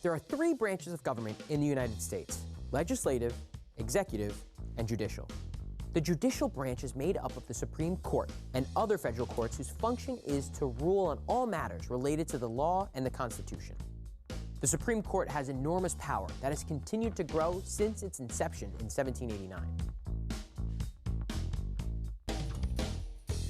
There are three branches of government in the United States: legislative, executive, and judicial. The judicial branch is made up of the Supreme Court and other federal courts whose function is to rule on all matters related to the law and the Constitution. The Supreme Court has enormous power that has continued to grow since its inception in 1789.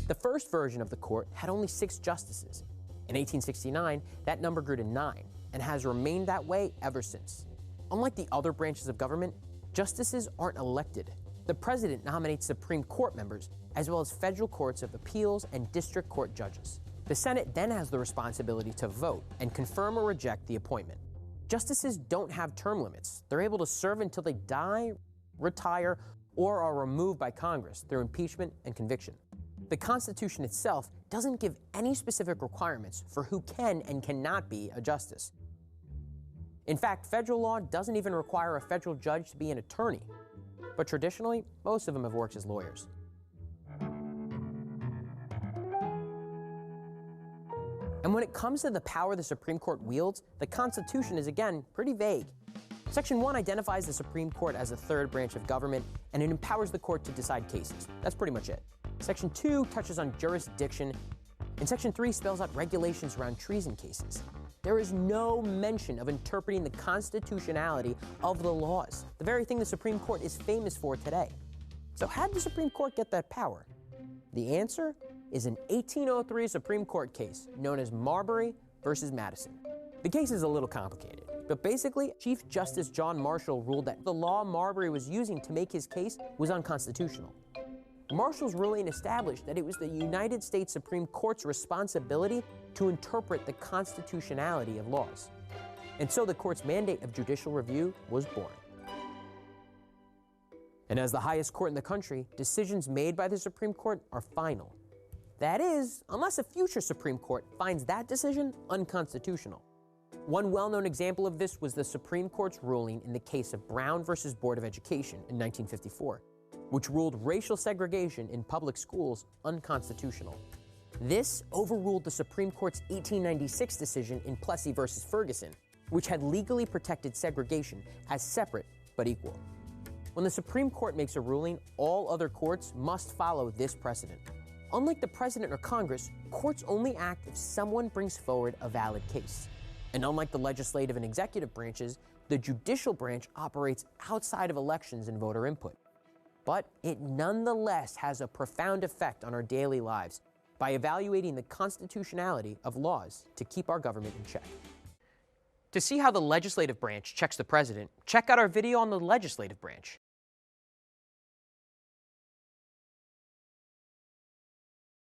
The first version of the court had only 6 justices. In 1869, that number grew to 9 and has remained that way ever since. Unlike the other branches of government, justices aren't elected. The president nominates Supreme Court members, as well as federal courts of appeals and district court judges. The Senate then has the responsibility to vote and confirm or reject the appointment. Justices don't have term limits. They're able to serve until they die, retire, or are removed by Congress through impeachment and conviction. The Constitution itself doesn't give any specific requirements for who can and cannot be a justice. In fact, federal law doesn't even require a federal judge to be an attorney, but traditionally, most of them have worked as lawyers. And when it comes to the power the Supreme Court wields, the Constitution is, again, pretty vague. Section 1 identifies the Supreme Court as a third branch of government, and it empowers the court to decide cases. That's pretty much it. Section 2 touches on jurisdiction, and Section 3 spells out regulations around treason cases. There is no mention of interpreting the constitutionality of the laws, the very thing the Supreme Court is famous for today. So how did the Supreme Court get that power? The answer is an 1803 Supreme Court case known as Marbury versus Madison. The case is a little complicated, but basically, Chief Justice John Marshall ruled that the law Marbury was using to make his case was unconstitutional. Marshall's ruling established that it was the United States Supreme Court's responsibility to interpret the constitutionality of laws. And so the court's mandate of judicial review was born. And as the highest court in the country, decisions made by the Supreme Court are final. That is, unless a future Supreme Court finds that decision unconstitutional. One well-known example of this was the Supreme Court's ruling in the case of Brown versus Board of Education in 1954, which ruled racial segregation in public schools unconstitutional. This overruled the Supreme Court's 1896 decision in Plessy versus Ferguson, which had legally protected segregation as separate but equal. When the Supreme Court makes a ruling, all other courts must follow this precedent. Unlike the president or Congress, courts only act if someone brings forward a valid case. And unlike the legislative and executive branches, the judicial branch operates outside of elections and voter input. But it nonetheless has a profound effect on our daily lives by evaluating the constitutionality of laws to keep our government in check. To see how the legislative branch checks the president, check out our video on the legislative branch.